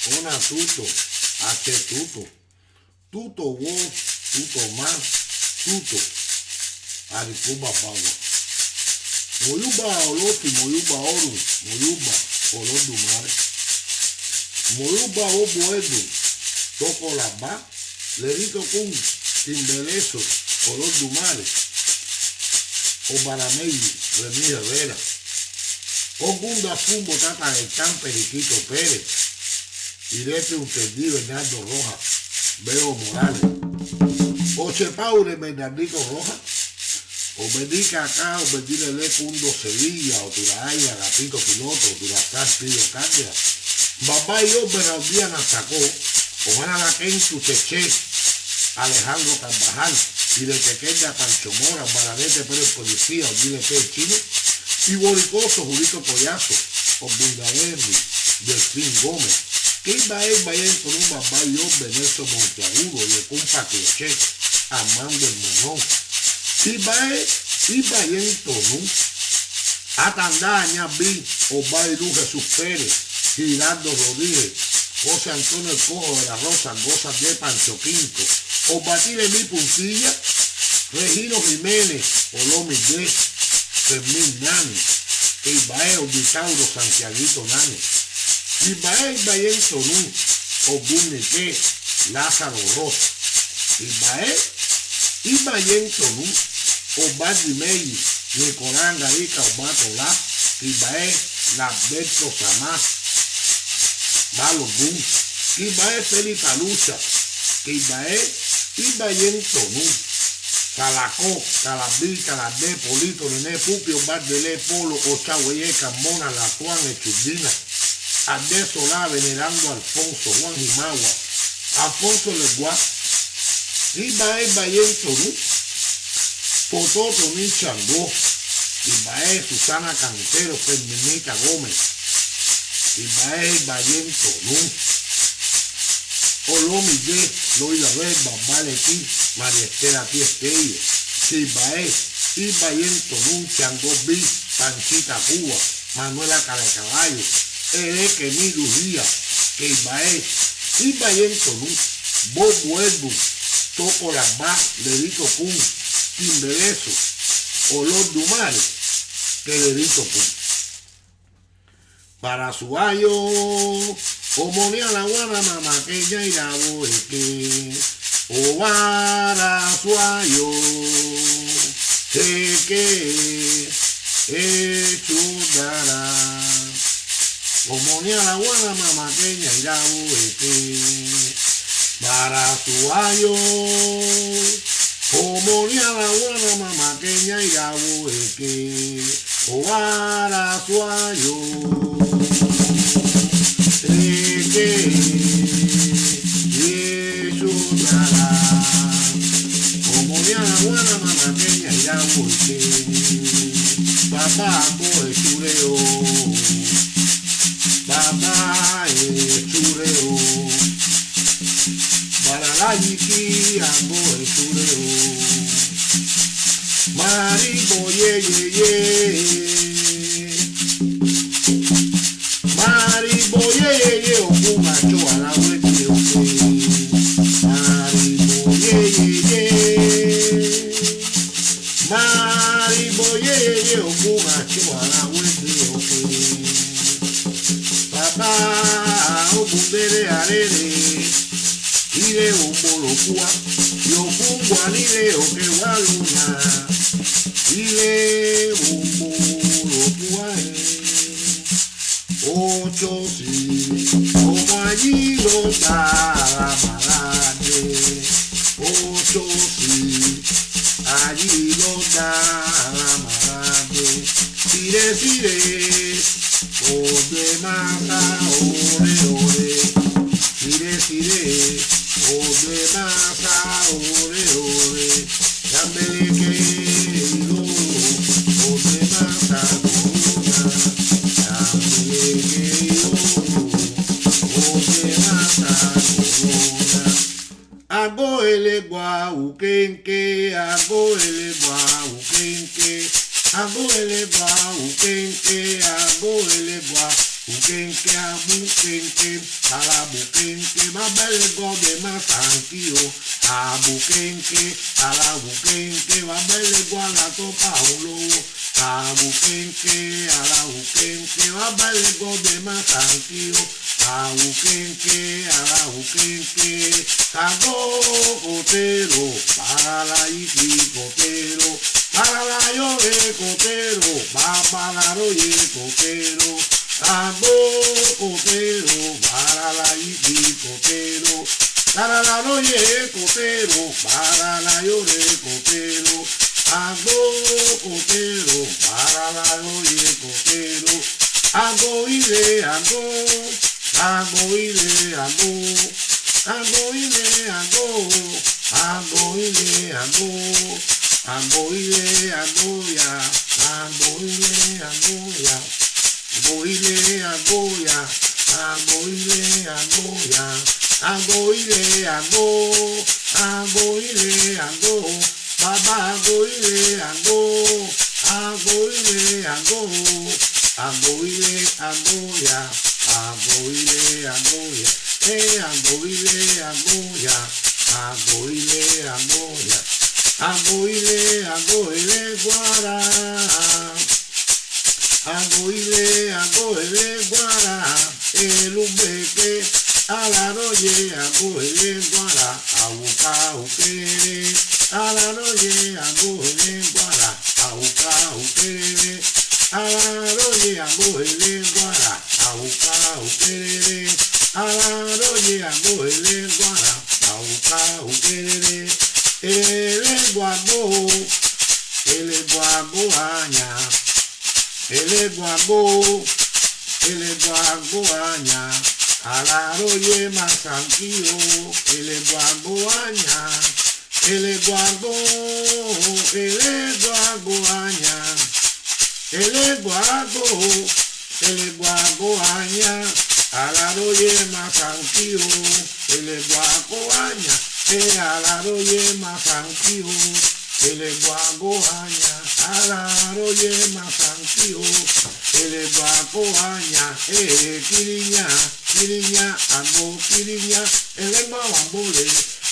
Ona tuto, H tuto, tuto wo, tuto ma, tuto, arikuba bawa. Moyuba oloti, moyuba oru, moyuba olodumare. Moyuba oboedo, toko la ba, lerito kun, timbeleso, olodumare. Obaramei, Remi Herrera. Ogunda Fumbo Tata el Can Periquito Pérez. Irete Untendí Bernardo Rojas. Veo Morales. Ochepaure Bernardito Rojas. Obedica acá, obedile le Cundo Sevilla, o Turaaya, Gatito Piloto, Turazar Pido Cátia. Babá y yo Bernardiana sacó. Ojana la Kenchu Cheche. Alejandro Carvajal. Y de Tequenda Pancho Mora, Baradete Pérez Policía, Odile P. Chino. Y Boricoso, Julito Collazo, Obundaverdi, Delfín Gómez. Que iba él, con un babá y hombre, Nelson Monteagudo, y el compa Cloché, Armando el Monón. Iba en Tonú, Atandaña, Vi, Obairu Jesús Pérez, Girardo Rodríguez, José Antonio El Cojo de la Rosa, Goza de Pancho Quinto, Obatile Mi Puntilla, Regino Jiménez, Olomi D, Fermín Nani, Ibae Obitauro Santiaguito Nani, Ibae en Tonú, Obunique, Lázaro Rosa, Ibae en Tonú, Obadi Meyi, Nicolás Garica, Obato La, Ibae Lamberto Samás, Malo Gun, Ibae Felipe Lucha, Ibae en Tonú, Calacó, Calabí, Calabé, Polito, René, Pupio, Bardelé, Polo, Ochahueye, Camona, La Juan, Echurdina, Andrés Solá, Venerando Alfonso, Juan Jimagua, Alfonso Eleggua, Ibae en Tonú, Pototo Ni Changó, Ibae Susana Cantero, Ferminita Gómez, Ibae en Tonú, Olomi de Loida Verba, Valeti, María Estela Tiestelle, Ibae en Tonú, Changó B, Panchita Cuba, Manuela Caracaballo, Ereque Mi Lujía, Ibae en Tonú, Bobo Elbu, Toco Las Ba, Lerito Kun, Timbeleso, Olor Dumare, que Lerito Kun. Para su ayo, Omonia la guana mamaqueña y la boeque, Obara suayo, que echudara. Omonia la guana mamaqueña y la boeque, para su ayo, Omonia la guana mamaqueña y la boeque, Obara suayo. Como de Aguana mamaqueña y la bote, papá cohechureo, papá chureo, para la yiquía cohechureo, marico ye. Maribo ye okumacho a la huete oke. Maribo ye okumacho a la huete oke. Papá okundere arere, ire umbolokua, yokungwa nire oke waluna, ire umbolokua ocho sí, como allí lo da la malade. Ocho sí, allí lo da la malade. Sire, o de masa, ore. Sire, o de masa, ore. Dame que o de masa, Ago Elegua ukenke, ago Elegua ukenke, ago Elegua ukenke, ago Elegua Bukenke a bukenke, ala bukenke, babele gode masankio. A bukenke, ala bukenke, babele guala topa ulo. A bukenke, ala bukenke, babele gode masankio. A bukenke, ala bukenke, kago kotero, para la iti kotero, para la yore kotero, baba la roye kotero. Abo cotero, para la iti cotero, para la roye cotero, para la llore cotero. Abo cotero, para la roye cotero. Ago ile ago, ago ile ago, ago ile ago, ago ile ago, ago ile ago ya, ago ile ago ya. Agoile, agoya, agoile, agoya, agoile, ago, agoile, ago, baba agoile, ago, agoile, ago, agoile, agoya, agoile, agoya, agoile, agoya, agoile, agoya, agoile, agoile, guara. Agoile, guara, el umbeke, alaroye, agoile, guara, abuka, ukere, alaroye, agoile, guara, abuka, ukere, alaroye, agoile, guara, abuka, ukere, alaroye, agoile, guara, abuka, ukere, Eleggua aña. Eleggua aña, alaroye masankio, Eleggua aña, Eleggua aña, Eleggua aña, alaroye masankio, Eleggua aña, alaroye masankio. Eleggua aña, alaroye masankio, Eleggua aña, kiriña, kiriña, ago kiriña, Eleggua ambole,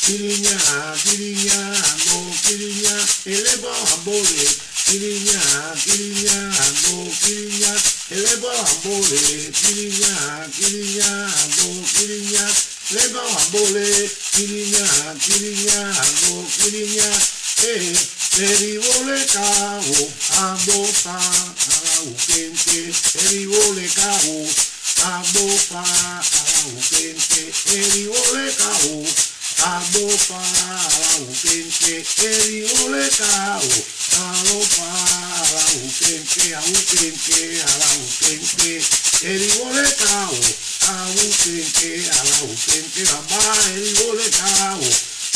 kiriña, kiriña, ago kiriña, Eleggua ambole, kiriña, kiriña, ago kiriña, Eleggua ambole, kiriña, kiriña, ago kiriña, Eleggua ambole, kiriña, kiriña, ago kiriña. Eribole cao, abopa, auquente, eribole cao, abopa, auquente, eribole cao, abopa, auquente, eribole cao, abopa, auquente, auquente, auquente, eribole cao, auquente, auquente, baba, eribole cao.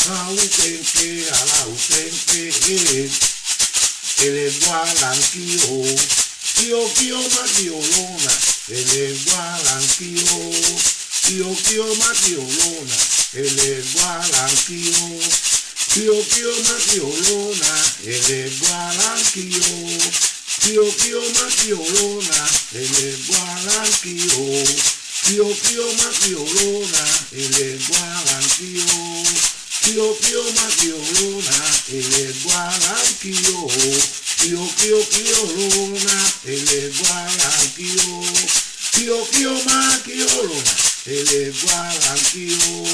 Auquente, Eleggua lanquio, kio maquiolona, Eleggua lanquio, kio maquiolona, Eleggua lanquio, kio maquiolona, Eleggua lanquio, kio maquiolona, Eleggua lanquio, kio maquiolona, Eleggua lanquio. Kio maquiolona, Eleggua lanquio, kio lona, Eleggua lanquio, kio maquiolona, Eleggua lanquio,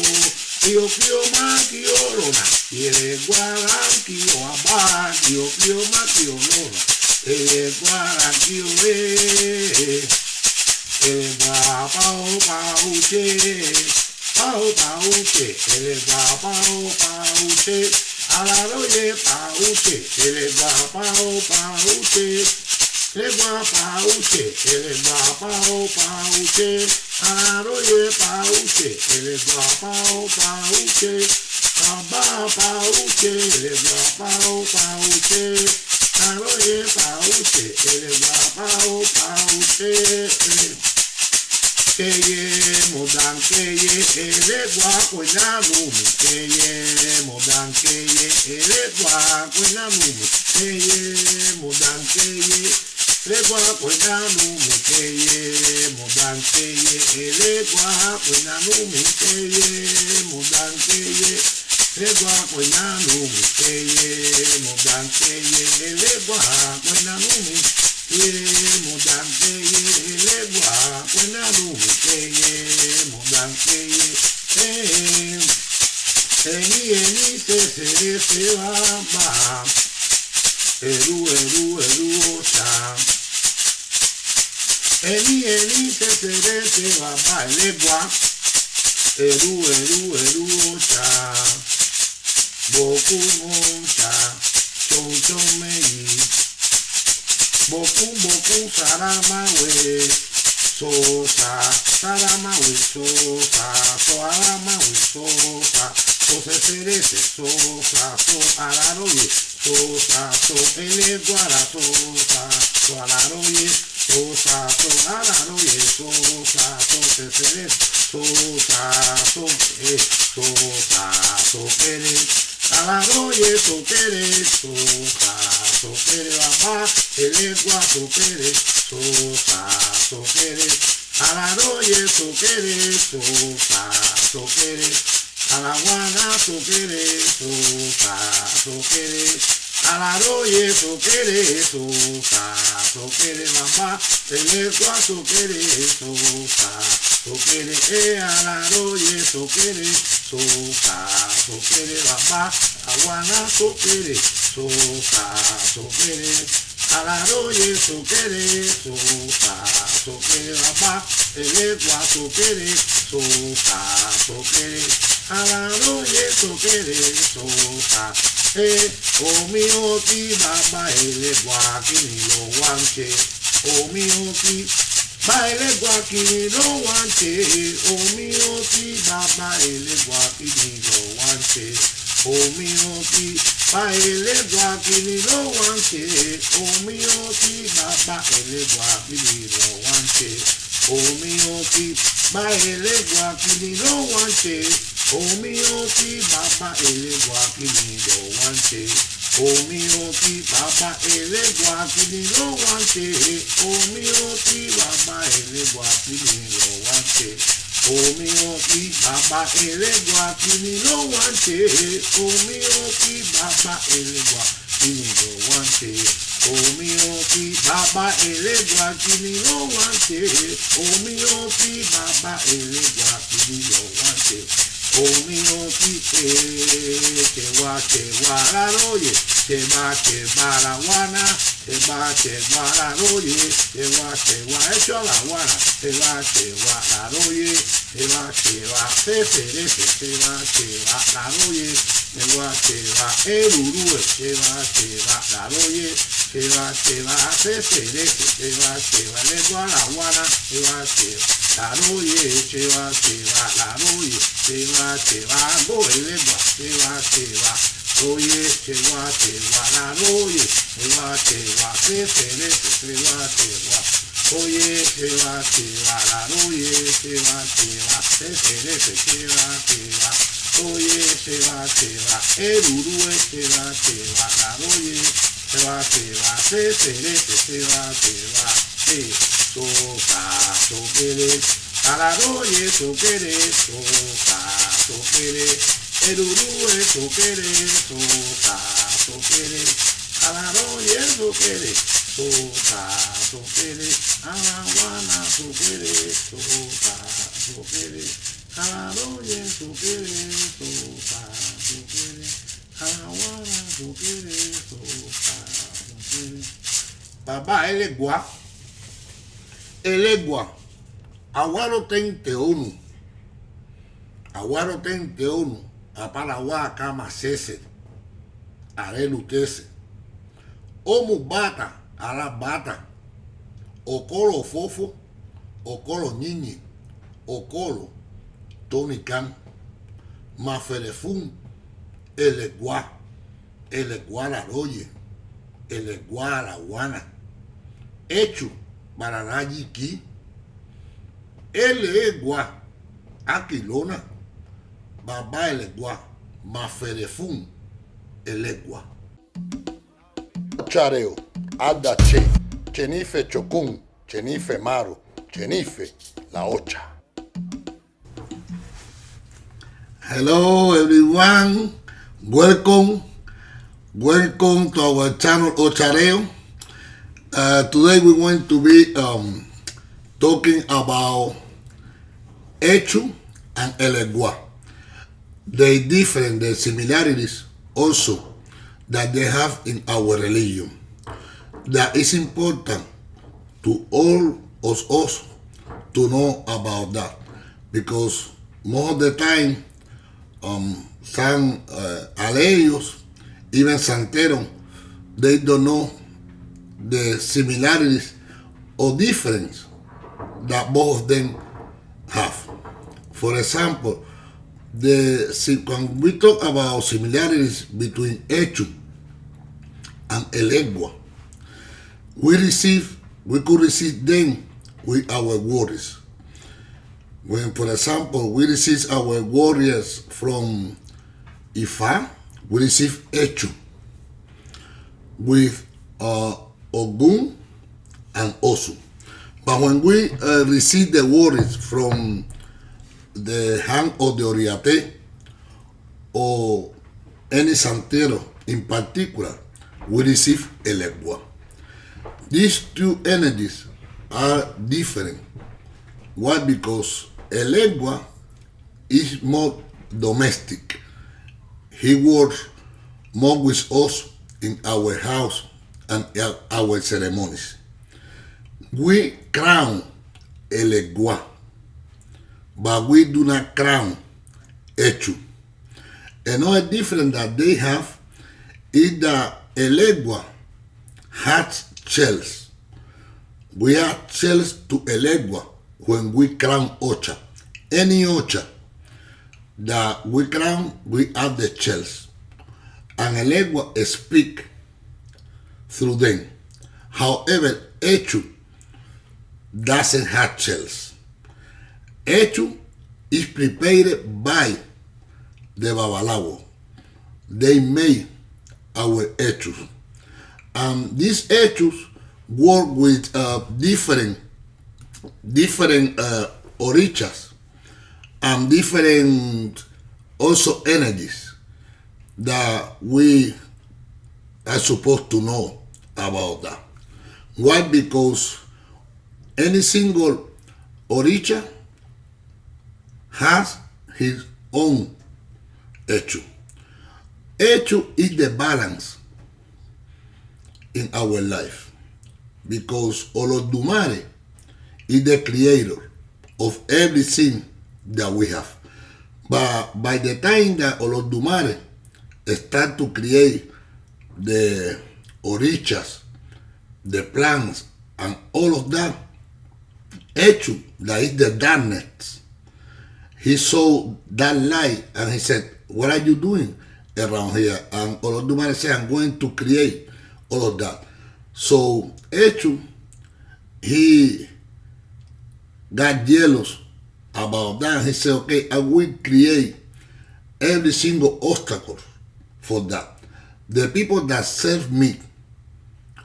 kio maquiolona, Eleggua lanquio, abba, kio maquiolona, Eleggua lanquio, Eleggua pauche. Pauche, Eleggua pauche, alaroye pauche, Eleggua pauche, Eleggua pauche, Eleggua pauche, alaroye pauche, Eleggua pauche, baba pauche, Eleggua pauche, alaroye pauche, Eleggua pauche. Keye modan keye Eleggua kuinamumi, keye modan keye Eleggua kuinamumi, keye modan keye Elegua cuenanu mikeye, mudankeye, elegua cuenanu mikeye, mudankeye, elegua cuenanu mikeye, mudankeye, elegua cuenanu mikeye, mudankeye, elegua cuenanu mikeye, mudankeye, eni se va, eru ocha. Eni se va, elegua, eru ocha. Boku moncha, chon meyi. Boku saramawe, saramawe sosa, so araroye, so eleguara so araroye, so araroye, so quere, araroye, so quere, so quere, papá, elegua, so quere, so quere, araroye, so quere, so quere, alaguana, so quere, so quere, alaroye, so quere, so quere, mamá, elegua, so quere, so quere, alaroye, so quere, so quere, mamá, aguana, so quere, so quere, alaroye, so quere, so quere, mamá, elegua, so quere, so quere, alaroye, so quere, o mío ti baba elegua kini lo wanche, o mío ti ba elegua kini lo wanche, o mío ti baba elegua kini lo wanche, o mío ti ba elegua kini lo wanche, o mío ti baba elegua kini lo wanche, o mío ti ba elegua kini lo wanche, o mío ti baba elegua kini lo wanche, o mío ti baba elegua kini lo wanche, o mío ti baba elegua kini lo wanche, o mío ti baba elegua kini lo wanche, o mío ti baba elegua kini lo wanche, o mío ti baba elegua kini lo wanche, o mío ti baba elegua kini lo wanche, o mío ti chewa laroye, chewa la guana, chewa laroye, chewa hecho la guana, chewa laroye, chewa laroye, chewa erurue, chewa laroye, chewa lengua la guana, laroye, chewa laroye, chewa go elegua, chewa oye, chewa laroye, chewa oye, chewa laroye, chewa oye, chewa erurue, chewa laroye, chewa so quere, alaroye, so quere, so quere, erurue, so quere, so quere, alaroye, so quere, so quere, alaguana, so quere, so quere, alaroye, so quere, so quere, alaguana, so quere, so quere. Baba elegua, aguaro tente onu, aparawa kama sese, arelutese, omu bata, arabata, okolo fofo, okolo nyinyi, okolo tonikan, maferefun, elegua la roye, elegua la guana, hecho bararayi ki, Eleggua aquilona, baba Eleggua, maferefun Eleggua. OCHAREO, adache, Chenife Chocún, Chenife Maru, Chenife La Ocha. Hello everyone, welcome to our channel OCHAREO. Today we're going to be talking about Eshu and Eleggua. The different, the similarities also that they have in our religion. That is important to all of us to know about that, because most of the time some aleios, even santeros, they don't know the similarities or difference that both of them have. For example, when we talk about similarities between Eshu and Eleggua, we could receive them with our words. When, for example, we receive our warriors from Ifa, we receive Eshu with Ogun and Osu. But when we receive the warriors from the hand of the Oriate or any santero in particular, we receive Eleggua. These two energies are different. Why? Because Eleggua is more domestic. He works more with us in our house and our ceremonies. We crown Eleggua, but we do not crown Eshu. Another difference that they have is that Eleggua has shells. We have shells to Eleggua when we crown Ocha. Any Ocha that we crown, we have the shells. And Eleggua speak through them. However, Eshu doesn't have shells. Eshu is prepared by the Babalawo. They made our Eshus. And these Eshus work with different orishas and different also energies that we are supposed to know about that. Why? Because any single orisha has his own Eshu. Eshu is the balance in our life, because Olodumare is the creator of everything that we have. But by the time that Olodumare start to create the orishas, the plants, and all of that, Eshu, that is the darkness, he saw that light and he said, "What are you doing around here?" And Olodumare said, "I'm going to create all of that." So Eshu, he got jealous about that. He said, "Okay, I will create every single obstacle for that. The people that serve me,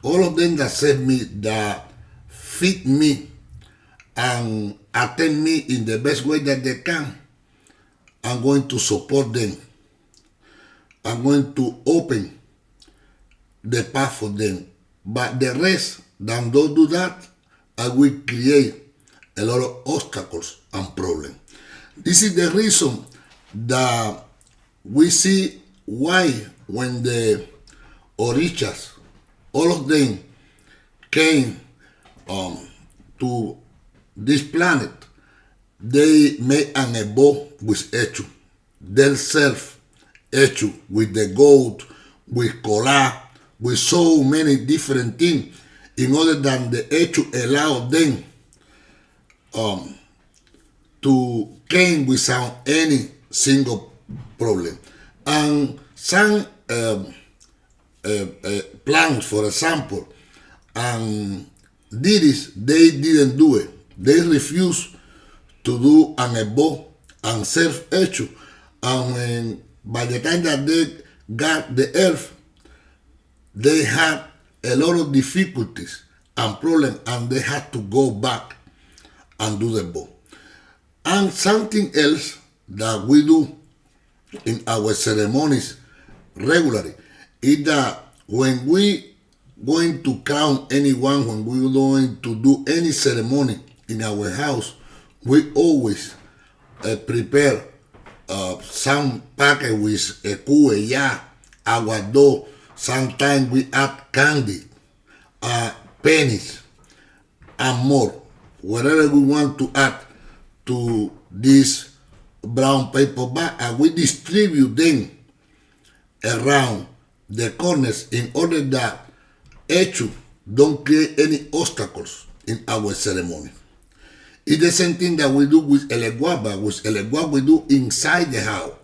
all of them that serve me, that feed me and attend me in the best way that they can, I'm going to support them. I'm going to open the path for them. But the rest that don't do that, I will create a lot of obstacles and problems." This is the reason that we see why when the orishas, all of them came to this planet, they made an abode with Eshu. They serve Eshu with the goat, with kola, with so many different things, in order that the Eshu allow them to came without any single problem. And some plants, for example, and deities, they didn't do it. They refused to do an abode and serve Eshu. And by the time that they got the earth, they had a lot of difficulties and problem, and they have to go back and do the vow. And something else that we do in our ceremonies regularly is that when we going to crown anyone, when we're going to do any ceremony in our house, we always prepare some packet with cuya, aguado. Sometimes we add candy, pennies, and more. Whatever we want to add to this brown paper bag, and we distribute them around the corners in order that Eshu don't create any obstacles in our ceremony. It's the same thing that we do with Eleggua, but with Eleggua we do inside the house.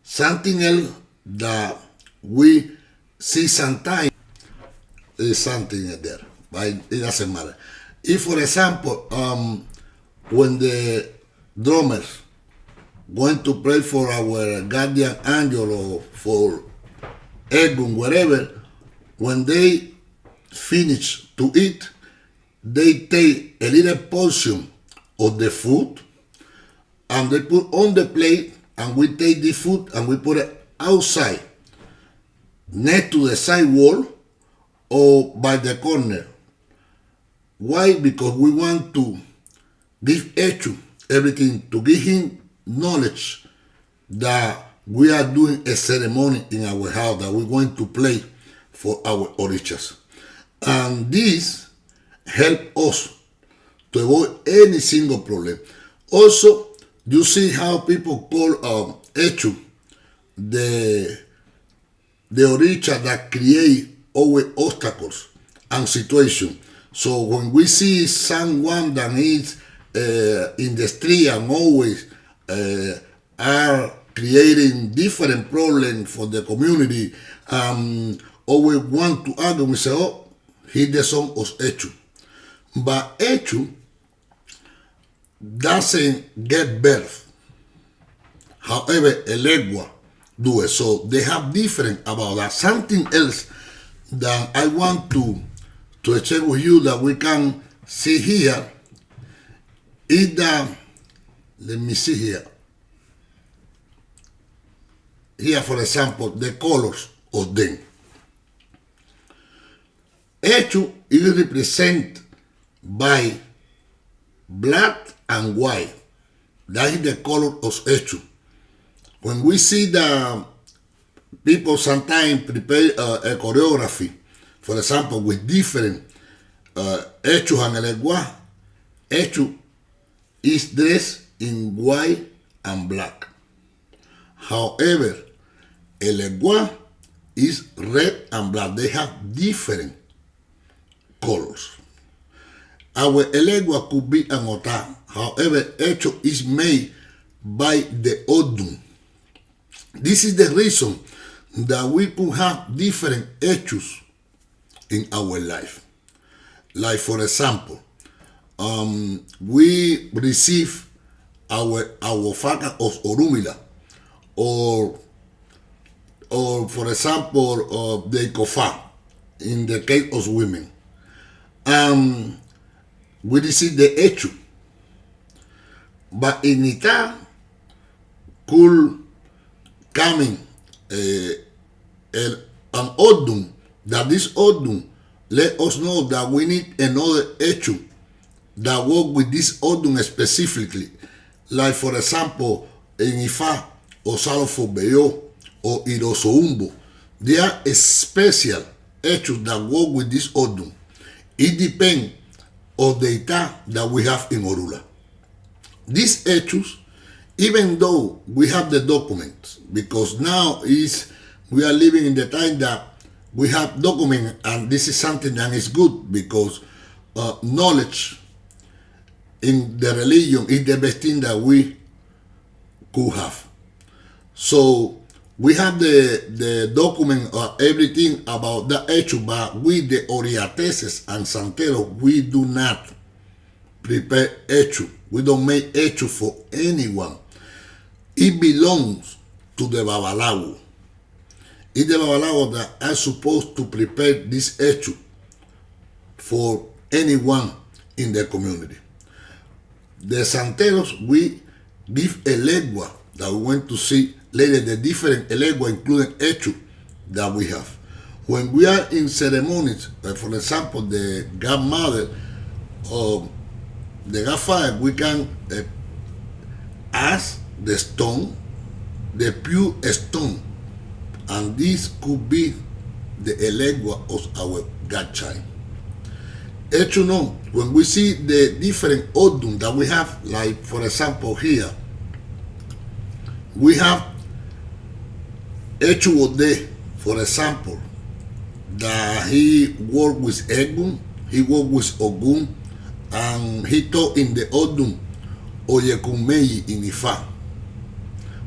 Something else that we see sometimes is something there, but it doesn't matter. If, for example, when the drummers going to pray for our guardian angel or for Egun, whatever, when they finish to eat, they take a little portion of the food and they put on the plate, and we take the food and we put it outside, next to the side wall or by the corner. Why? Because we want to give Eshu everything, to give him knowledge that we are doing a ceremony in our house, that we're going to play for our orishas. And this help us to avoid any single problem. Also, you see how people call Eshu the orisha that create always obstacles and situations. So when we see someone that is in the street and always are creating different problems for the community, always want to argue, we say, oh, he's the son of Eshu. But Eshu doesn't get birth. However, Eleggua do it. So they have different about that. Something else that I want to share with you that we can see here is that, let me see here. Here, for example, the colors of them. Eshu is represented by black and white. That is the color of Eshu. When we see the people sometimes prepare a choreography, for example, with different Eshu and Eleggua, Eshu is dressed in white and black. However, Eleggua is red and black. They have different colors. Our Eleggua could be an ota. However, Eshu is made by the Odun. This is the reason that we could have different Eshus in our life. Like, for example, we receive our faka of Orumila, or for example, the Kofa, in the case of women. We receive the Eshu. But in Ita could coming an Odun, that this Odun let us know that we need another Eshu that work with this Odun specifically. Like, for example, in Ifa, or Salofo Beyo, or Irosoumbo, they are a special Eshu that work with this Odun. It depends on the Ita that we have in Orula. These Eshus, even though we have the documents, because now we are living in the time that we have documents, and this is something that is good, because knowledge in the religion is the best thing that we could have. So we have the document everything about the Eshu, but with the Oriateses and Santeros, we do not prepare Eshu. We don't make Eshu for anyone. It belongs to the Babalawo. It's the Babalawo that are supposed to prepare this Eshu for anyone in the community. The Santeros, we give Eleggua that we went to see later, the different Eleggua, including Eshu, that we have. When we are in ceremonies, for example, the godmother or the godfather, we can ask the stone, the pure stone, and this could be the Eleggua of our godchild. Eshu, no, when we see the different odun that we have, like for example here, we have Eshu-Ode, for example, that he worked with Egun, he worked with Ogun, and he taught in the Odun Oyekunmeyi in Ifa.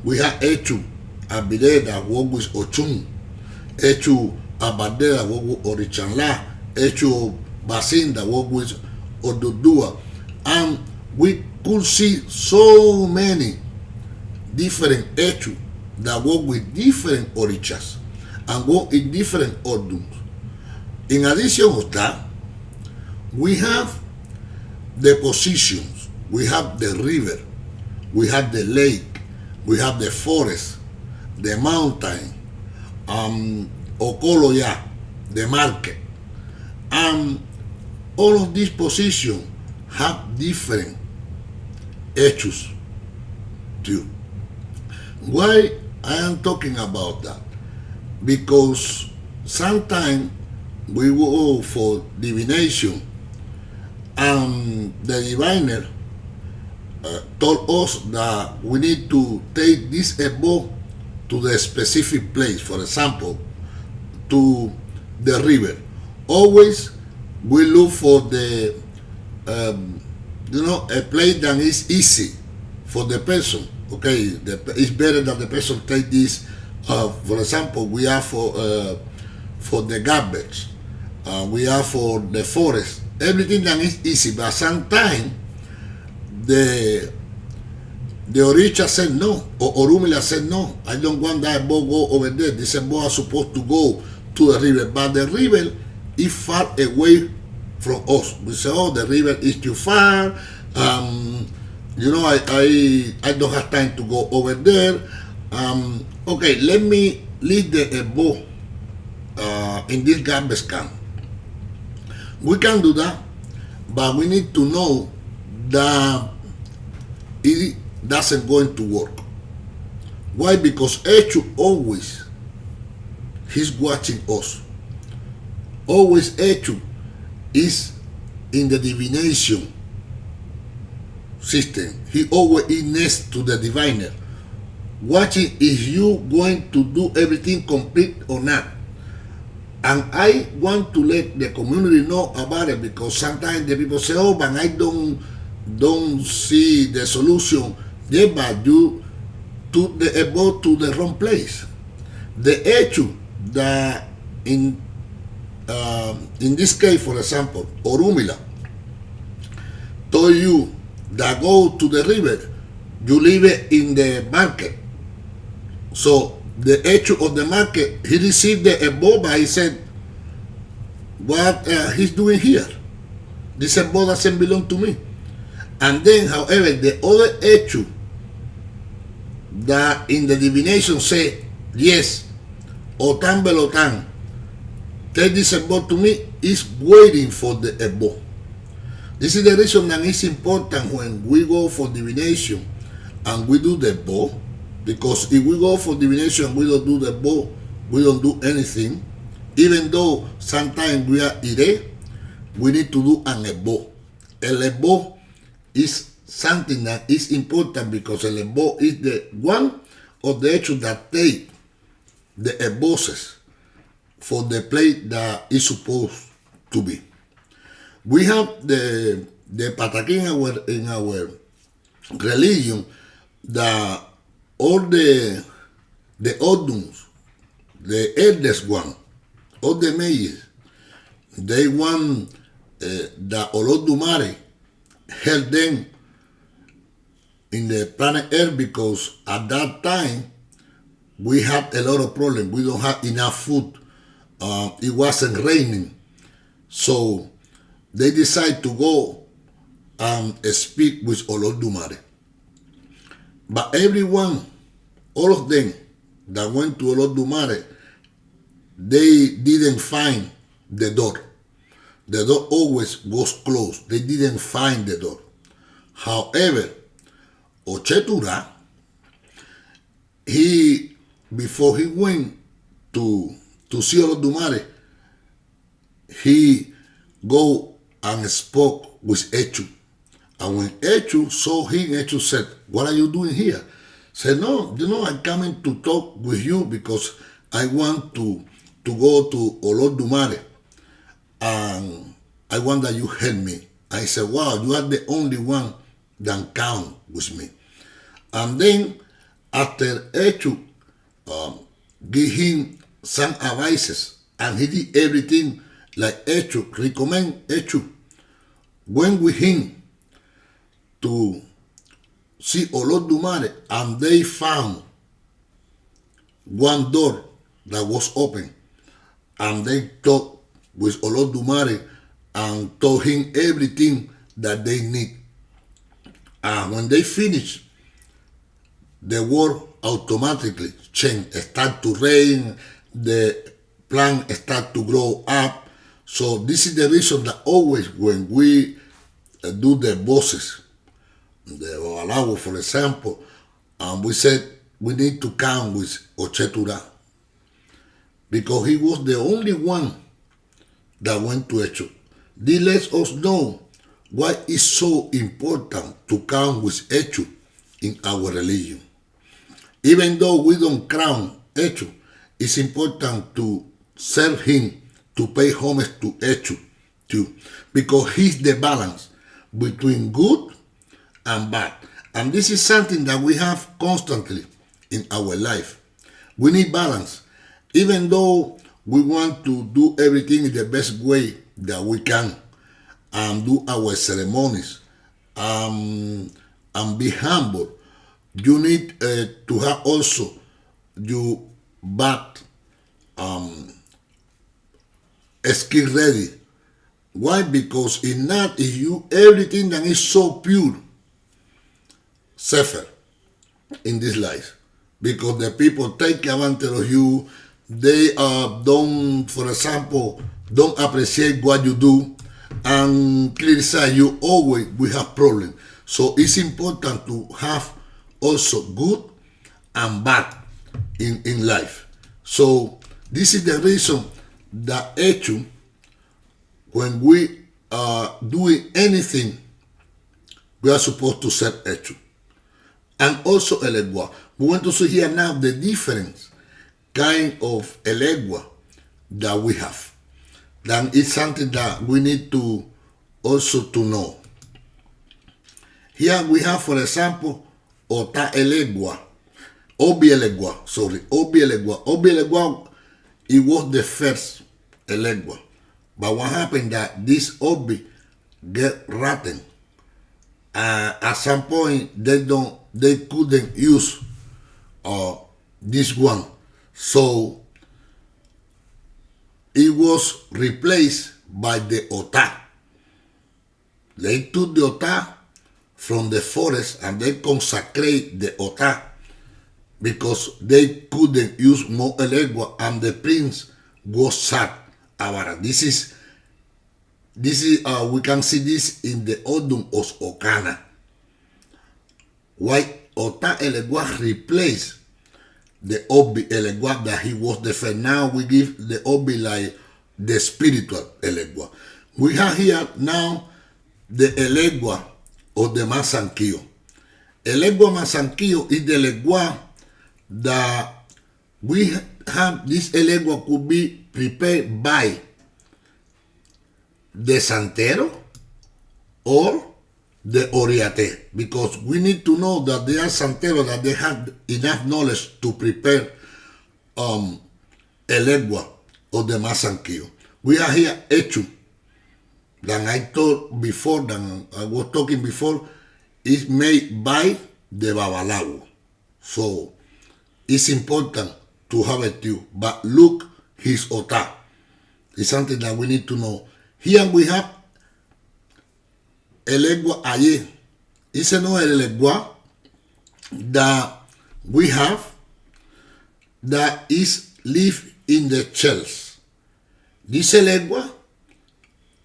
We have Eshu Abide that worked with Ochun, Eshu Abade that worked with Orichanla, Eshu Basin that worked with Ododua, and we could see so many different Eshu that work with different Orichas and work in different Oduns. In addition to that, we have the positions, we have the river, we have the lake, we have the forest, the mountain, Okoloya, the market, and all of these positions have different Eshus too. Why I am talking about that? Because sometimes we go for divination and the diviner told us that we need to take this ebo to the specific place, for example, to the river. Always we look for the, a place that is easy for the person. Okay, it's better that the person take this. For example, we are for the garbage, we are for the forest. Everything that is easy, but sometimes the Orisha said no, or Orumila said no. I don't want that boat go over there. This boat is supposed to go to the river, but the river is far away from us. We say, oh, the river is too far. I don't have time to go over there. Okay, let me leave the boat in this garbage can. We can do that, but we need to know that it doesn't going to work. Why? Because Eshu always, he's watching us. Always Eshu is in the divination system. He always is next to the diviner, watching if you going to do everything complete or not. And I want to let the community know about it, because sometimes the people say, oh, but I don't see the solution. Yeah, but you took the boat to the wrong place. The Eshu that in this case, for example, Orumila told you that go to the river, you leave it in the market. So the Eshu of the market, he received the ebo, but he said, what he's doing here? This ebo doesn't belong to me. And then, however, the other Eshu that in the divination say, yes, Otan Belotan, take this ebo to me, is waiting for the ebo. This is the reason that it's important when we go for divination and we do the bow, because if we go for divination and we don't do the bow, we don't do anything. Even though sometimes we are ire, we need to do an ebo. El ebo is something that is important, because el ebo is the one of the Eshu that take the eboses for the place that is supposed to be. We have the patakin in our religion, that all the oduns, the eldest one, all the mayors, they want that Olodumare help them in the planet Earth, because at that time we had a lot of problems. We don't have enough food. It wasn't raining. So they decide to go and speak with Olodumare. But everyone, all of them that went to Olodumare, they didn't find the door. The door always was closed. They didn't find the door. However, Ochetura, before he went to see Olodumare, he go and spoke with Eshu. And when Eshu saw him, Eshu said, "What are you doing here?" Said, "No, I'm coming to talk with you because I want to go to Olodumare and I want that you help me." I said, "Wow, you are the only one that can with me." And then after Eshu give him some advices and he did everything like Eshu recommend, Eshu went with him to see Olodumare, and they found one door that was open, and they talked with Olodumare and told him everything that they need. And when they finished, the world automatically changed. It started to rain, the plant started to grow up. So this is the reason that always when we do the bosses, the Babalawo, for example, we said we need to come with Ochetura because he was the only one that went to Eshu. This lets us know why it's so important to come with Eshu in our religion. Even though we don't crown Eshu, it's important to serve him, to pay homage to Eshu too, because he's the balance between good and bad. And this is something that we have constantly in our life. We need balance. Even though we want to do everything in the best way that we can and do our ceremonies and be humble, you need to have also your back skill ready. Why? Because in that is you everything that is so pure suffer in this life, because the people take advantage of you. They don't, for example, don't appreciate what you do and criticize you. Always we have problems. So it's important to have also good and bad in life. So this is the reason that Eshu, when we are doing anything, we are supposed to serve Eshu. And also Eleggua. We want to see here now the different kind of Eleggua that we have. Then it's something that we need to also to know. Here we have, for example, Eleggua, Obi-Elegua, Obi-Elegua. Obi-Elegua, it was the first Eleggua. But what happened that this Obi get rotten. At some point they couldn't use this one. So it was replaced by the Ota. They took the Ota from the forest and they consecrate the Ota because they couldn't use more Eleggua, and the prince was sad about it. This is we can see this in the Odun of Okana. Why Ota Eleggua replaced the Obi Eleggua that he was the first. Now we give the Obi like the spiritual Eleggua. We have here now the Eleggua of the Masankio. Eleggua Masankio is the Eleggua that we have. This Eleggua could be prepared by the Santero or the Oriate, because we need to know that they are Santero, that they have enough knowledge to prepare Eleggua or the Masankio. We are here Eshu, that I told before, that I was talking before, is made by the Babalawo. So it's important to have it too. But look, his Ota is something that we need to know. Here we have Eleggua aye. It's no Eleggua that we have that is live in the shells. This Eleggua,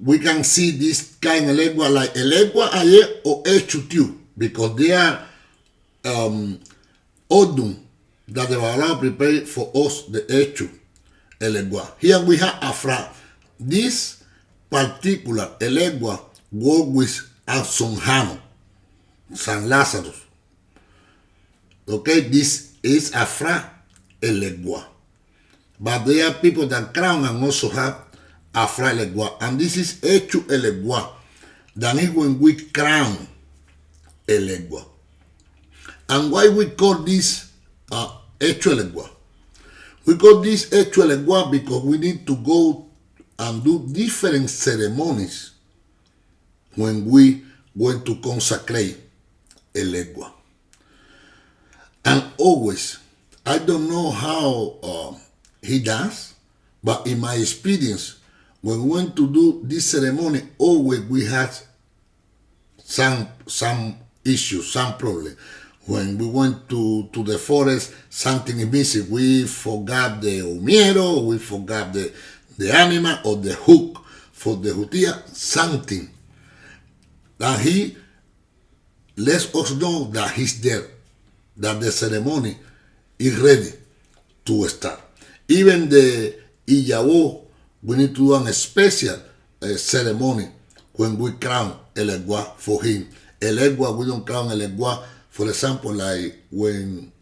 we can see this kind of Eleggua like Eleggua aye or Eshu-Elegua because they are odum that the Babalao prepared for us, the Eshu-Elegua. Here we have Afra. This particular Eleggua work with Asonjano, San Lazarus. Okay, this is Afra Eleggua. But there are people that crown and also have Afra Eleggua. And this is Eshu-Elegua. That is when we crown Eleggua. And why we call this Eshu-Elegua? We call this Eshu-Elegua because we need to go and do different ceremonies when we going to consecrate Eleggua. And always, I don't know how he does, but in my experience, when we went to do this ceremony, always we had some issues, some problem. When we went to the forest, something is missing. We forgot the humiero, we forgot the animal or the hook for the jutía, something. And he lets us know that he's there, that the ceremony is ready to start. Even the Iyabo, we need to do a special ceremony when we crown Eleggua for him. Eleggua, we don't crown Eleggua, for example, like when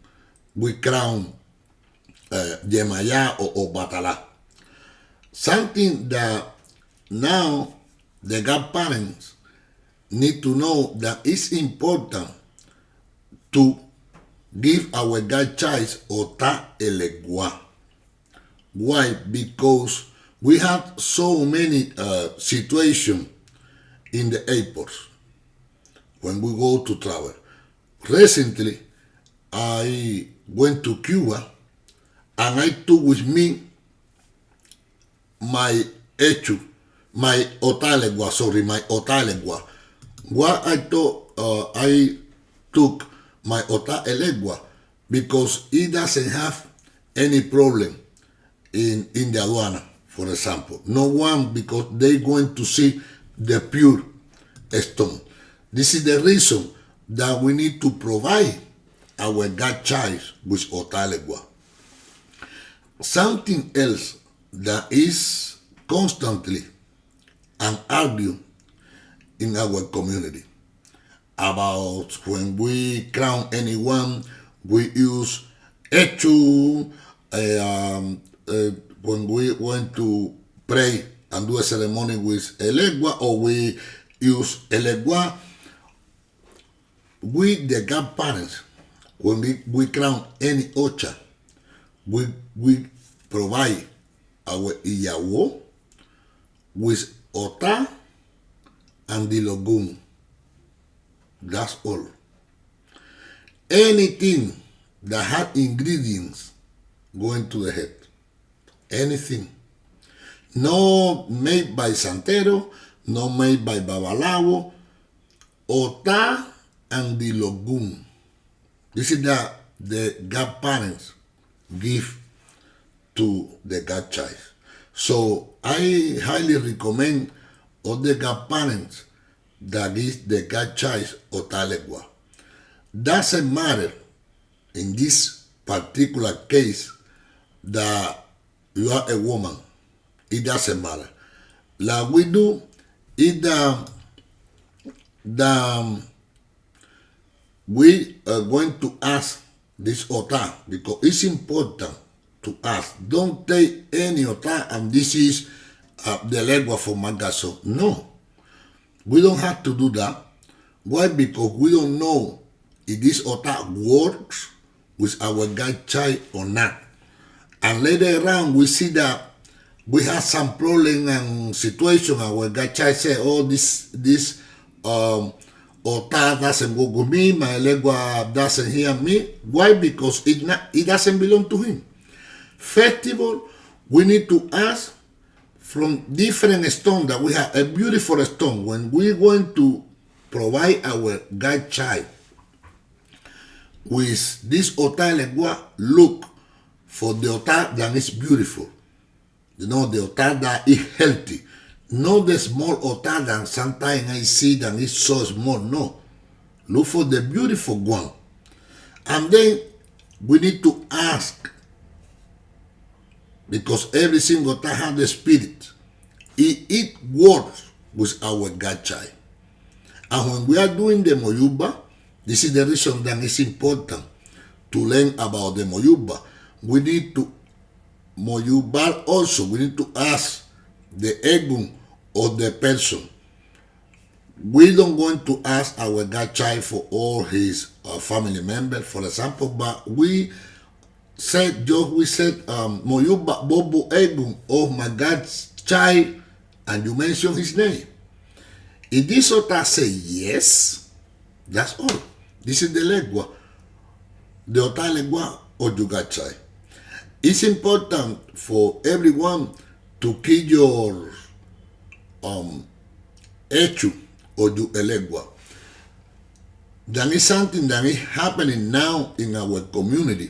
we crown Yemayá or Batala. Something that now the godparents need to know that it's important to give our godchild Ota Eleggua. Why? Because we have so many situations in the airports when we go to travel. Recently, I went to Cuba and I took with me my Ota Eleggua. What I thought I took my Ota Eleggua because it doesn't have any problem in the aduana, for example. No one, because they're going to see the pure stone. This is the reason that we need to provide our godchild with Ota Eleggua. Something else that is constantly an argue in our community about when we crown anyone, we use Eshu. When we went to pray and do a ceremony with Eleggua, or we use Eleggua, we, the godparents, when we crown any ocha, we provide our Iyabo with Ota and the Logun. That's all. Anything that has ingredients going to the head. Anything. No made by Santero, no made by Babalao. Ota and the Logun. This is that the godparents give to the godchild. So I highly recommend all the godparents that is the godchild Ota Eleggua. Doesn't matter in this particular case that you are a woman. It doesn't matter. Like we do, we are going to ask this Ota because it's important to ask. Don't take any Ota and this is the Eleggua for Magaso. No. We don't have to do that. Why? Because we don't know if this Ota works with our godchild or not. And later on, we see that we have some problem and situation. Our godchild say, "Oh, this Ota doesn't work with me. My Eleggua doesn't hear me." Why? Because it doesn't belong to him. Festival, we need to ask from different stones that we have. A beautiful stone. When we're going to provide our godchild with this Eleggua look for the altar that is beautiful. The altar that is healthy. Not the small altar that sometimes I see that is so small. No. Look for the beautiful one. And then we need to ask, because every single altar has the spirit. It works with our godchild. And when we are doing the moyuba, this is the reason that it's important to learn about the moyuba. We need to moyubar also. We need to ask the egum of the person. We don't want to ask our godchild for all his family members, for example, but we said moyuba bobo egum of my godchild, and you mention his name. If this altar say yes, that's all. This is the Eleggua, the altar Eleggua of your godchild. It's important for everyone to keep your Eshu or your Eleggua. That is something that is happening now in our community.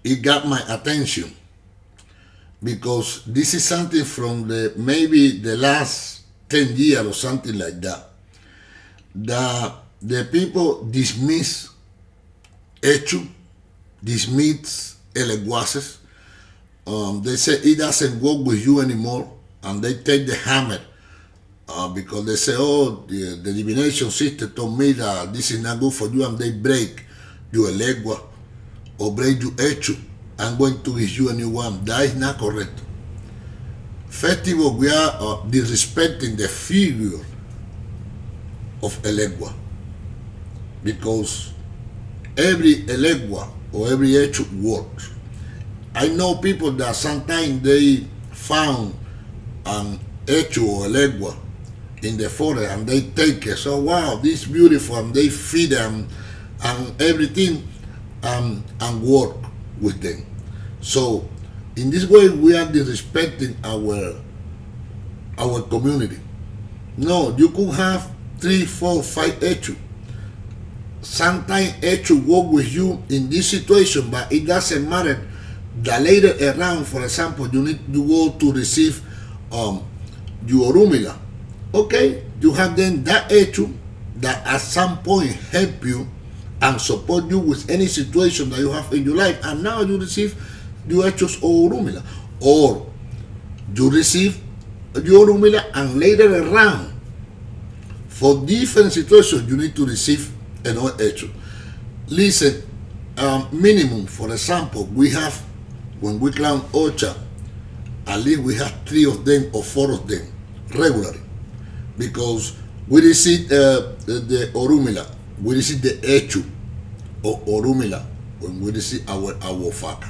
It got my attention because this is something from maybe the last 10 years or something like that. The people dismiss Eshu, dismiss Eleguases. They say it doesn't work with you anymore, and they take the hammer because they say, oh, the divination system told me that this is not good for you, and they break your Eleggua or break your Eshu. I'm going to give you a new one. That is not correct. First of all, we are disrespecting the figure of Eleggua, because every Eleggua or every Eshu works. I know people that sometimes they found an Eshu or Eleggua in the forest and they take it. So wow, this is beautiful, and they feed them and everything and work with them. So in this way we are disrespecting our community. No, you could have 3, 4, 5 Eshu. Sometimes Eshu work with you in this situation, but it doesn't matter. The later around, for example, you need to go to receive your Orumila. Okay, you have then that Eshu that at some point help you and support you with any situation that you have in your life, and now you receive your Eshus or Orumila, or you receive your Orumila and later around for different situations you need to receive another Eshu. Listen, minimum, for example, we have, when we clown Ocha, at least we have 3 of them or 4 of them regularly, because we receive the Orumila, we receive the Eshu or Orumila when we receive our Faka.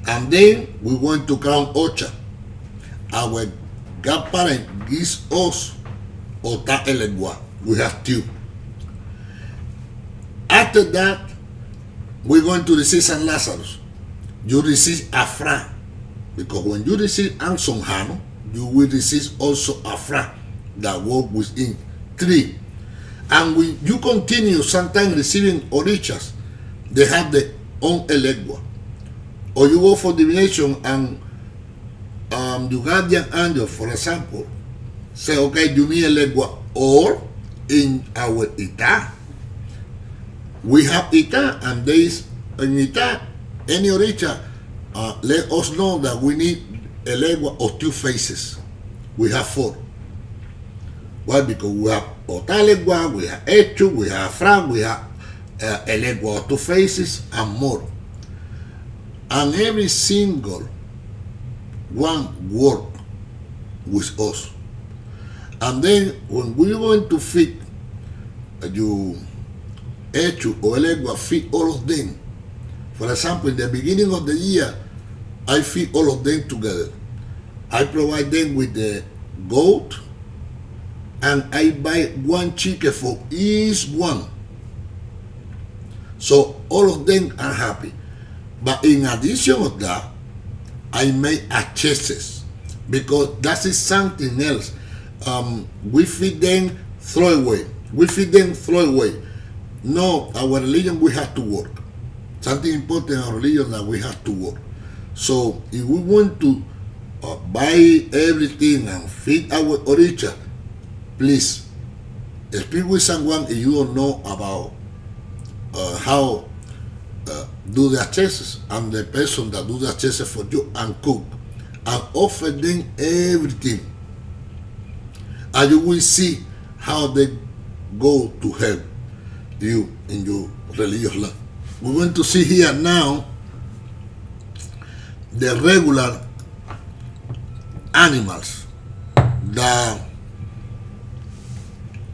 And then we want to crown Ocha. Our godparent gives us Ota Eleggua. We have 2. After that, we're going to receive San Lazarus. You receive Afra, because when you receive Anson Hano, you will receive also Afra that work within 3. And when you continue sometimes receiving Orishas, they have their own Eleggua. Or you go for divination and your guardian angel, for example, say, okay, you need Eleggua. Or in our Ita, we have Ita, and there is in Ita, any Orisha, let us know that we need Eleggua of 2 faces. We have 4. Why? Because we have Ota Eleggua, we have Eshu, we have Afra, we have Eleggua of 2 faces, and more. And every single one work with us. And then when we're going to feed you Eshu or Eleggua, feed all of them. For example, in the beginning of the year, I feed all of them together. I provide them with the goat, and I buy 1 chicken for each one. So all of them are happy. But in addition to that, I make accesses, because that is something else. we feed them, throw away. We feed them, throw away. No, our religion, we have to work. Something important in our religion that we have to work. So if we want to buy everything and feed our oricha, please speak with someone if you don't know about how do the accesses. I'm the person that do the accesses for you and cook and offer them everything. And you will see how they go to help you in your religious life. We're going to see here now the regular animals that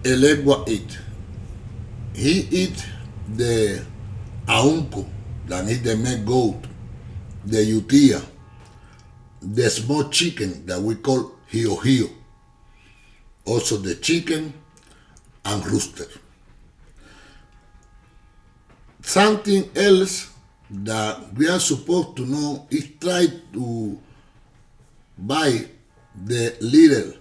Eleggua eat. He eat the aunco, that is the male goat, the yutia, the small chicken that we call hio, also the chicken and rooster. Something else that we are supposed to know is try to buy the little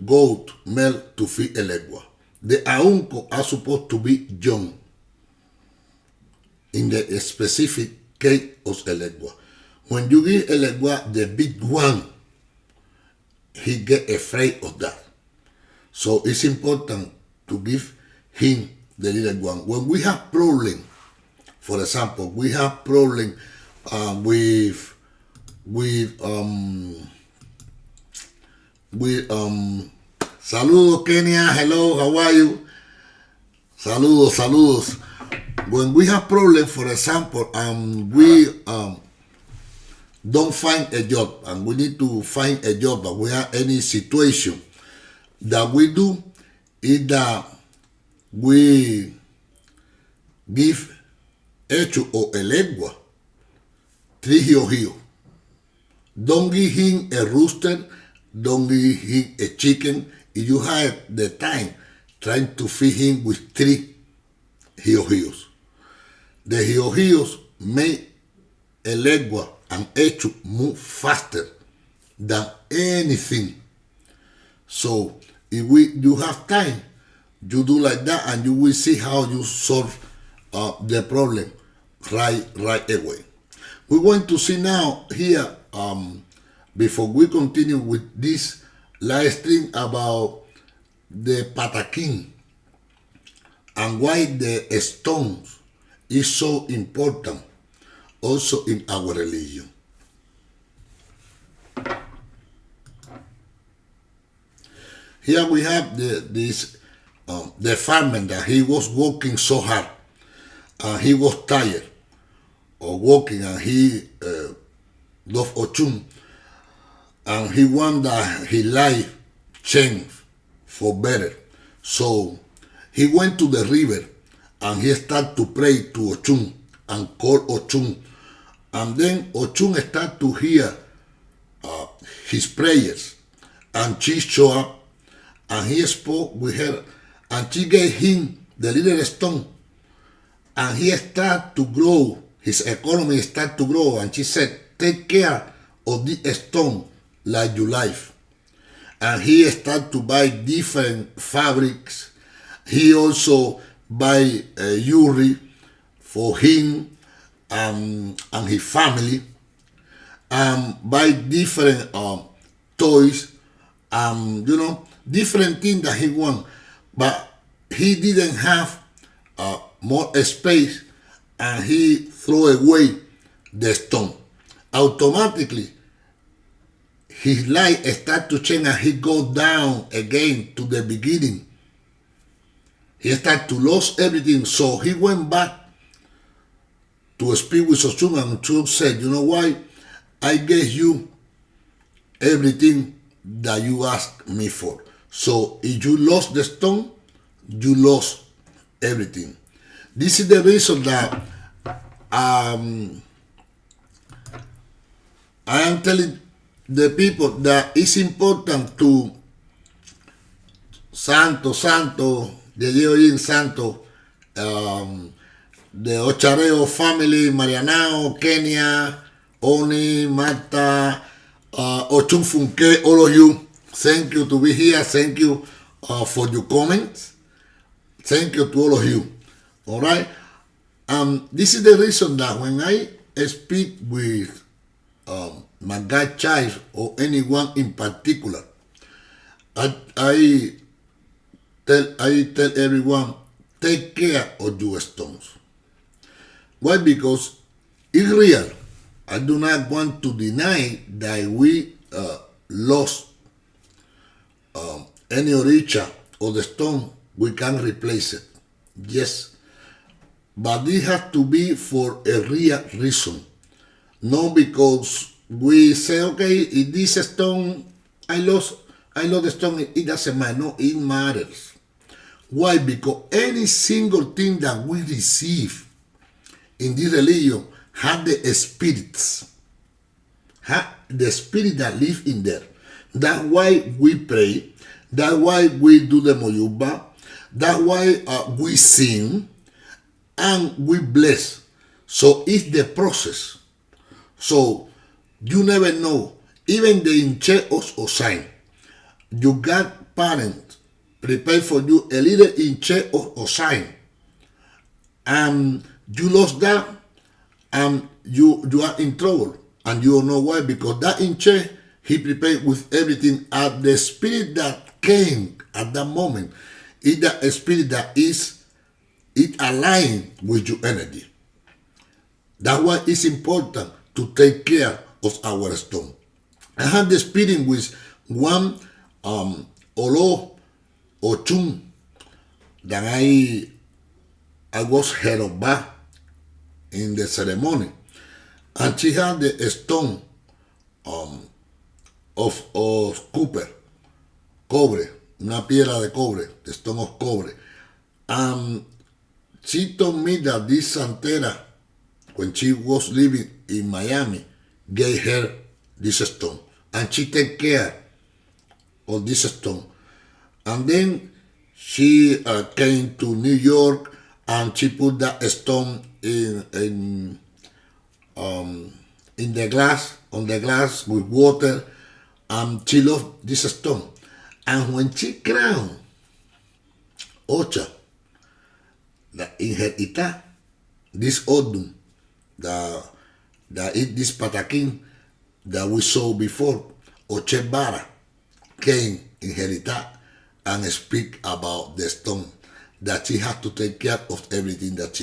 goat male to feed Eleggua. The aunco are supposed to be young in the specific case of Eleggua. When you give Eleggua the big one, he get afraid of that. So it's important to give him the little one. When we have problem, for example, we have problem with saludos Kenya, hello, how are you? Saludos. When we have problem, for example, we don't find a job and we need to find a job, but we have any situation that we do is that we give Eshu-Elegua 3 hio. Don't give him a rooster, don't give him a chicken. If you have the time, trying to feed him with 3 hio. The hio make Eleggua and Eshu move faster than anything. So if you have time, you do like that and you will see how you solve the problem right away. We're going to see now here, before we continue with this live stream, about the patakin and why the stones is so important also in our religion. Here we have the farmer that he was working so hard and he was tired of working and he loved Ochun and he wanted his life change for better. So he went to the river and he started to pray to Ochun and call Ochun. And then Ochun started to hear his prayers and she showed up and he spoke with her and she gave him the little stone and he started to grow, his economy started to grow and she said, take care of this stone like your life. And he started to buy different fabrics. He also buy jewelry for him and his family, and buy different toys, different things that he want. But he didn't have more space and he threw away the stone. Automatically, his life started to change and he go down again to the beginning. He started to lose everything. So he went back to speak with Ochun and Ochun said, you know why? I gave you everything that you asked me for. So if you lost the stone, you lost everything. This is the reason that I am telling the people that it's important to Santo, the Yeoyin Santo, the OCHAREO family, Marianao, Kenya, Oni, Marta, Ochun Funke, all of you, Thank you to be here. Thank you for your comments. Thank you to all of you. All right. This is the reason that when I speak with my godchild or anyone in particular, I tell everyone, take care of your stones. Why? Because it's real. I do not want to deny that we lost any oricha or the stone, we can replace it. Yes. But this has to be for a real reason. Not because we say, okay, if this stone, I lost the stone, it doesn't matter. No, it matters. Why? Because any single thing that we receive in this religion have the spirits, have the spirit that live in there. That's why we pray. That's why we do the moyuba. That's why we sing and we bless. So it's the process. So you never know. Even the inche or sign, you got parents prepare for you a little inche or sign, and you lost that, and you are in trouble, and you don't know why, because that inche he prepared with everything, and the spirit that came at that moment is that spirit that is it aligned with your energy. That's why it's important to take care of our stone. I had the experience with one Olo or Chum that I was head of bar in the ceremony, and she had the stone of cobre, una piedra de cobre, the stone of cobre. She told me that this santera, when she was living in Miami, gave her this stone, and she take care of this stone. And then she came to New York, and she put that stone in the glass, on the glass with water, and she loved this stone. And when she crowned Ocha, in her ita, this odum, that is this patakin that we saw before, Oche Bara came in her ita and speak about the stone, that she had to take care of everything that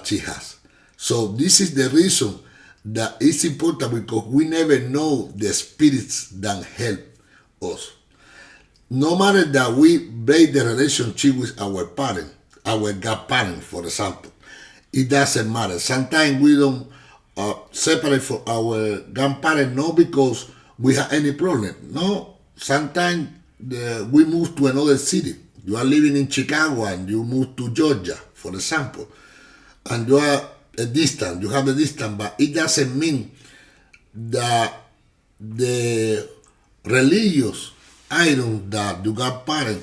she has. So this is the reason that it's important, because we never know the spirits that help us. No matter that we break the relationship with our parent, our godparent, for example, it doesn't matter. Sometimes we don't separate from our grandparent, not because we have any problem. No, sometimes we move to another city. You are living in Chicago and you move to Georgia, for example, and you are a distance. You have a distance, but it doesn't mean that the religious item that your godparent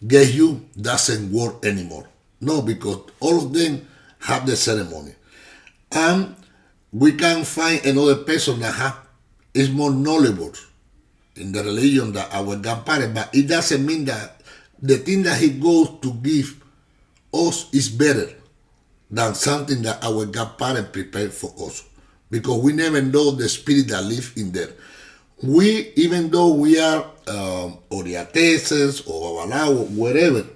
gave you doesn't work anymore. No, because all of them have the ceremony. And we can find another person that is more knowledgeable in the religion than our grandparent, but it doesn't mean that the thing that he goes to give us is better than something that our grandparent prepared for us. Because we never know the spirit that lives in there. We, even though we are Oriateses or Babalao, whatever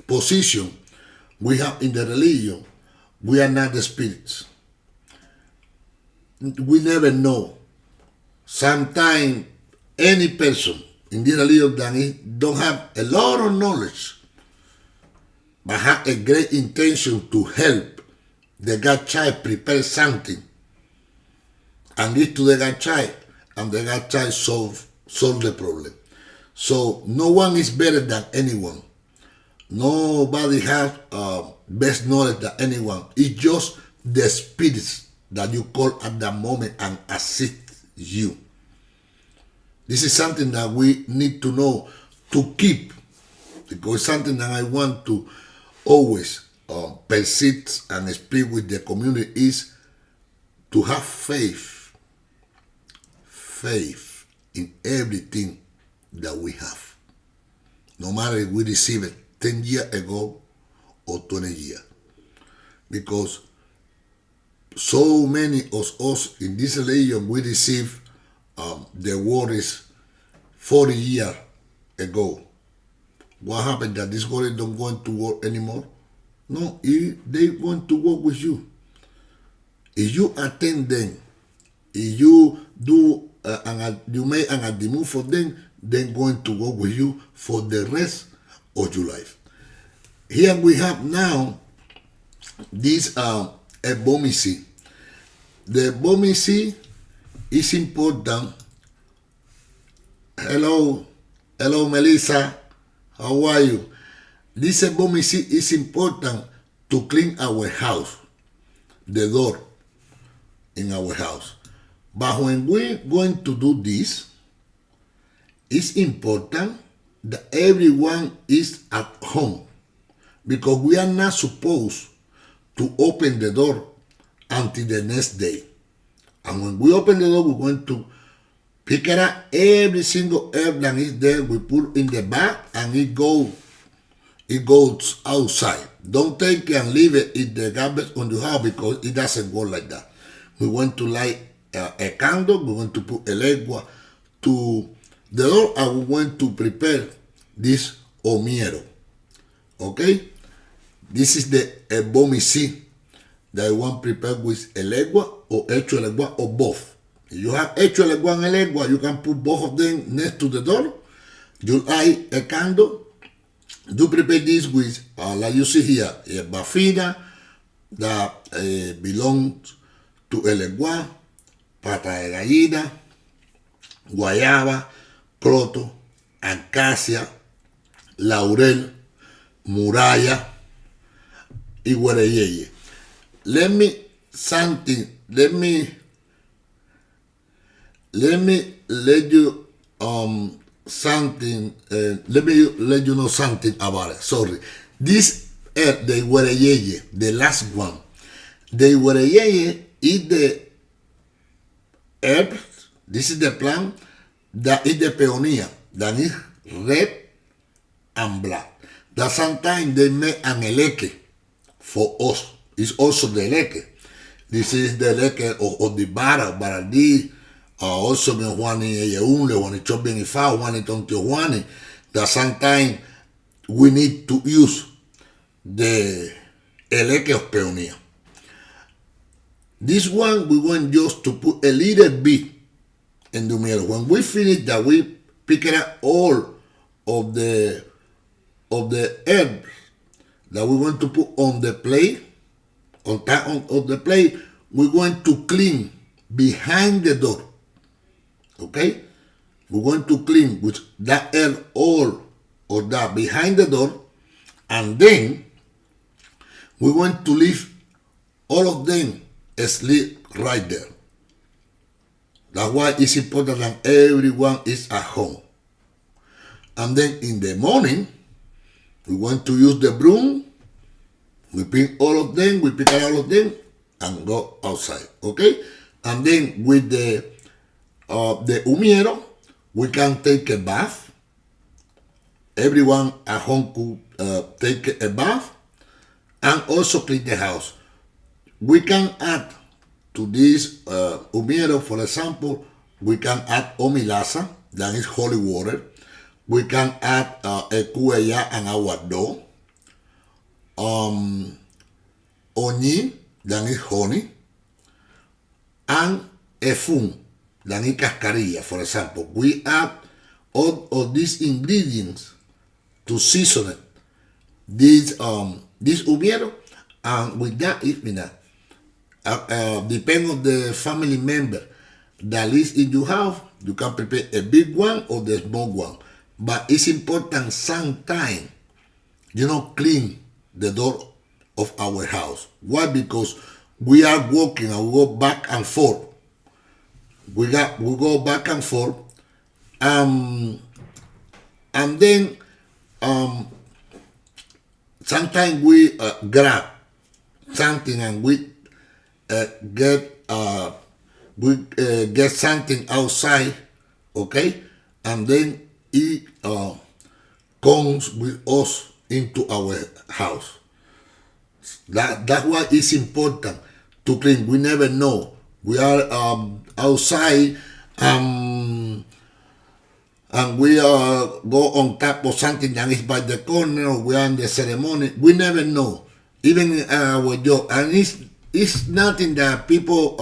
position we have in the religion, we are not the spirits. We never know. Sometimes any person in this religion that don't have a lot of knowledge, but have a great intention to help the godchild prepare something and give to the godchild, and the godchild solve the problem. So no one is better than anyone. Nobody has best knowledge than anyone. It's just the spirits that you call at that moment and assist you. This is something that we need to know, to keep, because it's something that I want to always persist and speak with the community, is to have faith. faith in everything that we have. No matter if we receive it 10 years ago or 20 years. Because so many of us in this religion, we receive the word is 40 years ago. What happened that this word don't want to work anymore? No, they want to work with you. If you attend them, if you do you make an adimuse for them, they're going to work with you for the rest of your life. Here we have now this ebomisi. The ebomisi is important. Hello, Melissa. How are you? This ebomisi is important to clean our house, the door in our house. But when we're going to do this, it's important that everyone is at home, because we are not supposed to open the door until the next day. And when we open the door, we're going to pick it up, every single herb that is there, we put in the bag, and it goes outside. Don't take it and leave it in the garbage on the house, because it doesn't work like that. We want to light a candle, we want to put Eleggua to the door, and we want to prepare this omiero. Okay? This is the ebomisi that I want prepared with Eleggua or Eshu-Elegua or both. If you have Eshu-Elegua and Eleggua, you can put both of them next to the door. You light a candle. You prepare this with, like you see here, a bafina that belongs to Eleggua, pata de gallina, guayaba, croto, acacia, laurel, muralla, y guareyeye. Let me let you something. Let me let you know something about it. Sorry, this the guareyeye, the last one. The guareyeye is the herb. This is the plant that is the peonia, that is red and black. That sometimes they make an eleque for us. It's also the eleque. This is the eleque of the baradi, also the Juani Eyeunle, Juani Chobin Ifa, Juani Tontio Juani, that sometimes we need to use the eleque of peonia. This one we want just to put a little bit in the middle. When we finish that, we pick it up all of the herbs that we want to put on the plate. On top of the plate, we're going to clean behind the door. Okay? We're going to clean with that herb all of that behind the door, and then we're going to leave all of them asleep right there. That's why it's important that everyone is at home. And then in the morning, we want to use the broom. We pick all of them, we pick all of them, and go outside. Okay? And then with the umiero, we can take a bath. Everyone at home could take a bath and also clean the house. We can add to this umiero, for example, we can add omilasa, that is holy water. We can add ekueya and aguado. Oni, that is honey. And efun, that is cascarilla, for example. We add all of these ingredients to season it. This umiero, and with that, depending on the family member that lives in your house, you can prepare a big one or the small one. But it's important sometime, clean the door of our house. Why? Because we are walking and we go back and forth. We go back and forth. And then sometimes we grab something and we we get something outside, okay, and then it comes with us into our house. That's why it's important to clean. We never know. We are outside, and we go on top of something that is by the corner, or we are in the ceremony. We never know, even in our job. And it's nothing that people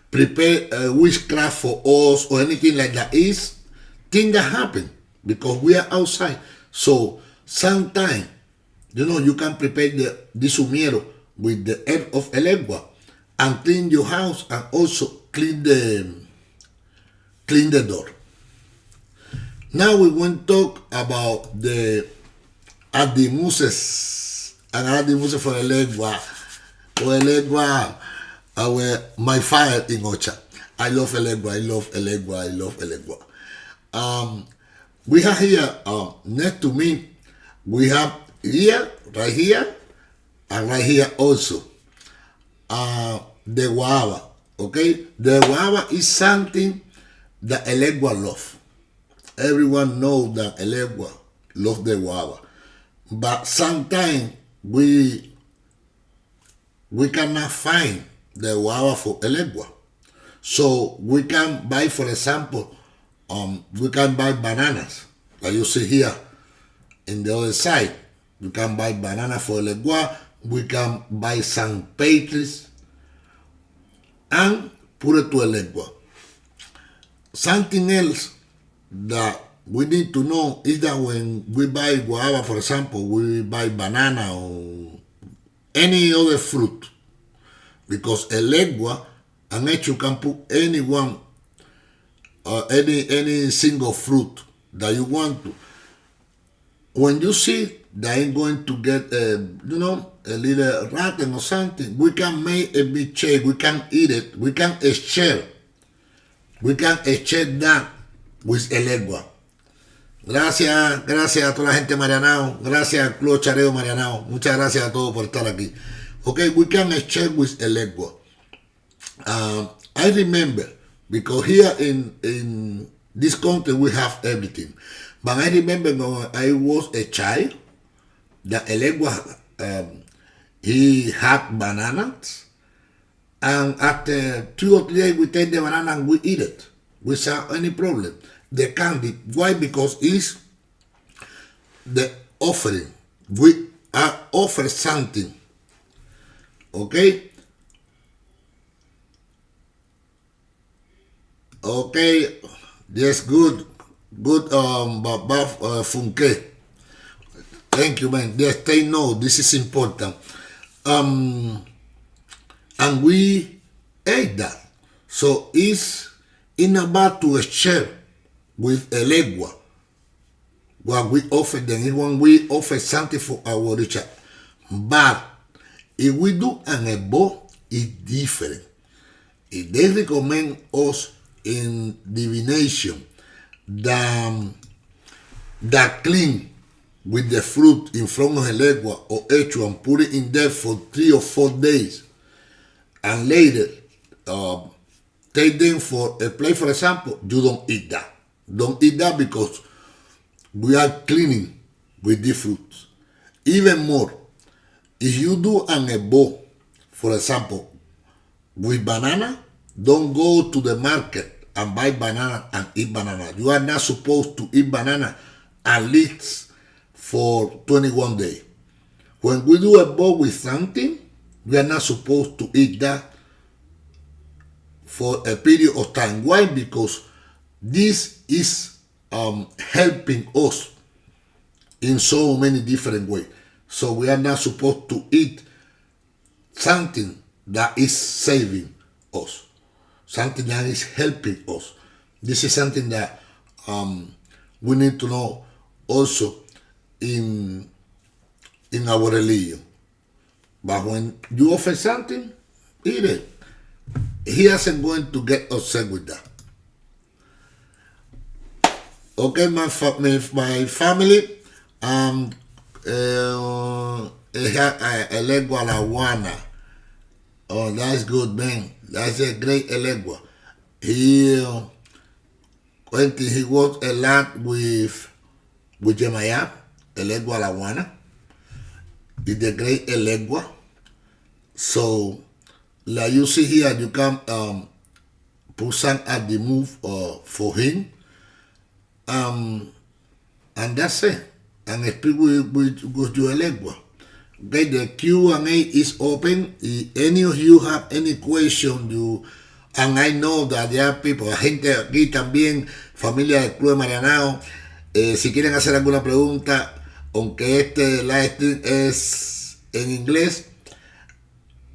prepare witchcraft for us or anything like that. It's things that happen because we are outside. So sometimes, you can prepare the sumiero with the herb of Eleggua and clean your house, and also clean the door. Now we want to talk about the adimuses and adimuses for Eleggua. For Eleggua, my fire in Ocha. I love Eleggua, I love Eleggua, I love Eleggua. We have here, next to me, we have here, right here, and right here also, the guava, okay? The guava is something that Eleggua love. Everyone knows that Eleggua love the guava. But sometimes we cannot find the guava for Eleggua. So we can buy, for example, we can buy bananas, like you see here in the other side. We can buy banana for Eleggua. We can buy some pastries and put it to Eleggua. Something else that we need to know is that when we buy guava, for example, we buy banana or any other fruit, because Eleggua and you can put any one, any single fruit that you want to. When you see that ain't going to get a little rotten or something, we can make a big shake. We can eat it. We can share. We can share that with Eleggua. Gracias a toda la gente Marianao. Gracias al Club OCHAREO Marianao. Muchas gracias a todos por estar aquí. Okay, we can share with Eleggua. I remember, because here in this country we have everything. But I remember when I was a child, that Eleggua, he had bananas, and after 2 or 3 days we take the banana and we eat it without any problem. The candy, why? Because it's the offering. We are offered something, okay? Okay, yes, good, Funke. Thank you, man. Yes, they know this is important. And we ate that. So it's in about to share with Eleggua what we offer them. Is when we offer something for our richer. But if we do an ebo, it's different. If they recommend us in divination that clean with the fruit in front of Eleggua or Eshu and put it in there for 3 or 4 days, and later take them for a plate, for example, you don't eat that. Don't eat that, because we are cleaning with the fruits. Even more, if you do an ebo, for example, with banana, don't go to the market and buy banana and eat banana. You are not supposed to eat banana at least for 21 days. When we do a bowl with something, we are not supposed to eat that for a period of time. Why? Because this is helping us in so many different ways. So we are not supposed to eat something that is saving us, something that is helping us. This is something that we need to know also in our religion. But when you offer something, eat it. He isn't going to get upset with that. Okay, my family, Eleggua la Juana. Oh, that's good, man. That's a great Eleggua. He when he worked a lot with Yemaya, Eleggua Lawana, is the great Eleggua. So like you see here, you can put some at the move for him. And that's it. And speak with your Eleggua. Okay, the Q&A is open. If any of you have any question, and I know that there are people, gente aquí también, familia del Club de Marianao, si quieren hacer alguna pregunta, aunque este live stream es en inglés,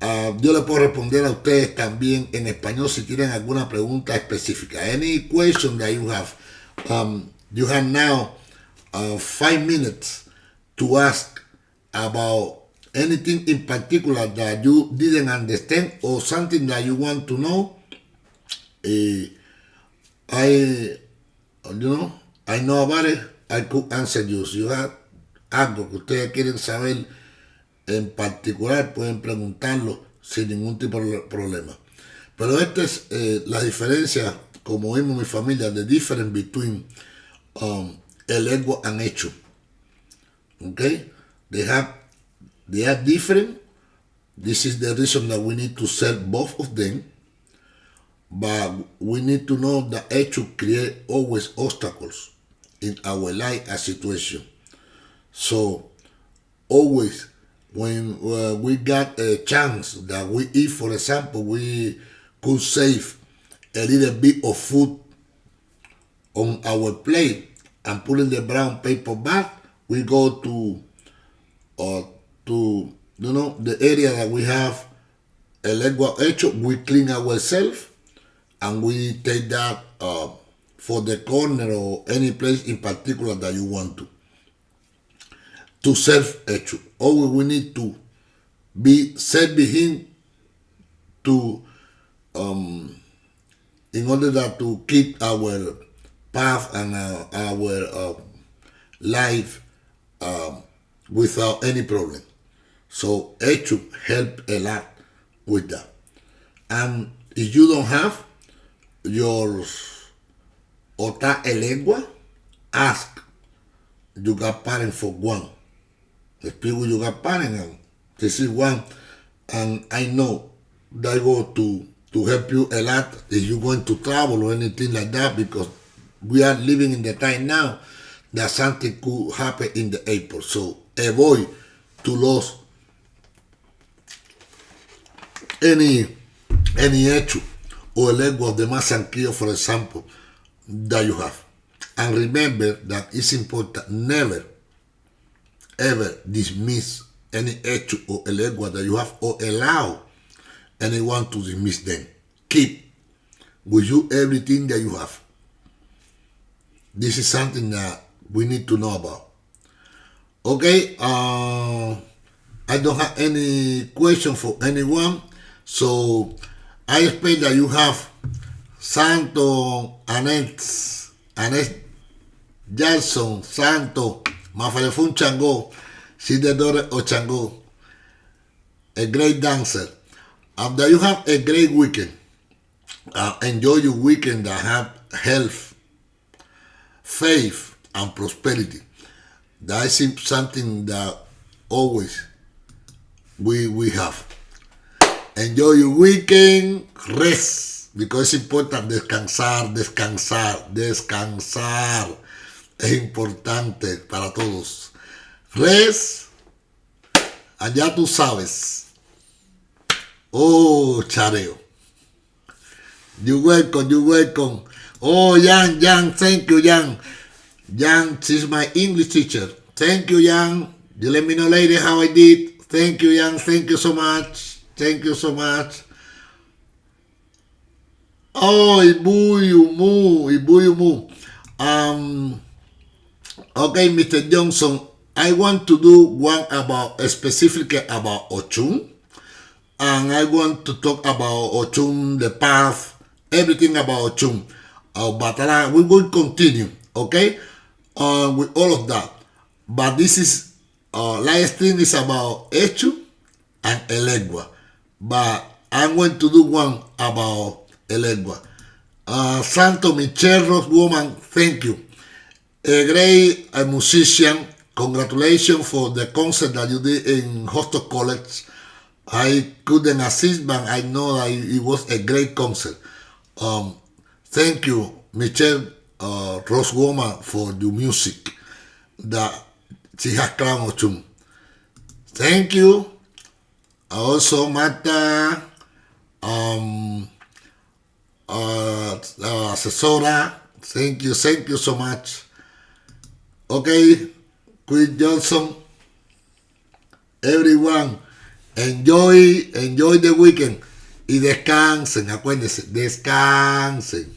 yo le puedo responder a ustedes también en español si tienen alguna pregunta específica. Any question that you have now 5 minutes to ask about anything in particular that you didn't understand or something that you want to know. I know about it. I could answer you. Si you have algo que ustedes quieren saber en particular, pueden preguntarlo sin ningún tipo de problema. Pero esta es la diferencia, como vimos mi familia, the difference between Eleggua and Eshu. Okay? They are different. This is the reason that we need to sell both of them. But we need to know that Eshu create always obstacles in our life and situation. So always when we got a chance that we eat, for example, we could save a little bit of food on our plate and put in the brown paper bag, we go to the area that we have Eleggua Eshu, we clean ourselves and we take that for the corner or any place in particular that you want to serve Eshu. Always we need to be serving him to in order that to keep our path and our life without any problem. So Eshu help a lot with that. And if you don't have your Ota Eleggua, ask you got parent for one. Speak with you got parent and this is one, and I know that go to help you a lot if you're going to travel or anything like that, because we are living in the time now that something could happen in the airport. So avoid to lose any Eshu or Eleggua of the Masankio, for example, that you have. And remember that it's important, never ever dismiss any Eshu or Eleggua that you have or allow anyone to dismiss them. Keep with you everything that you have. This is something that we need to know about. Okay, I don't have any question for anyone, so I expect that you have Santo, Annette Jackson, Santo, Mafalefun Chango, she's the daughter of Chango, a great dancer. That you have a great weekend. Enjoy your weekend that have health, faith, and prosperity. That is something that always we have. Enjoy your weekend, rest, because it's important descansar. Es importante para todos. Rest, allá tú sabes. Oh, OCHAREO. You welcome. Oh, Yang, thank you, Yang. Yang, she's my English teacher. Thank you, Yang. You let me know later how I did. Thank you, Yang. Thank you so much. Oh, Ibuyumu. Okay, Mr. Johnson, I want to do one specifically about Ochun. And I want to talk about Ochun, the path, everything about Ochun. But we will continue, okay, with all of that. But this is, last thing is about Eshu and Eleggua. But I'm going to do one about Eleggua. Santo Michelle Rose Woman, thank you. A great musician. Congratulations for the concert that you did in Hostel College. I couldn't assist, but I know that it was a great concert. Thank you, Michelle Rose Woman, for the music that she has crowned Ochum. Thank you. Also, Marta, Asesora, thank you so much. Okay, Queen Johnson, everyone, enjoy the weekend y descansen, acuérdense, descansen.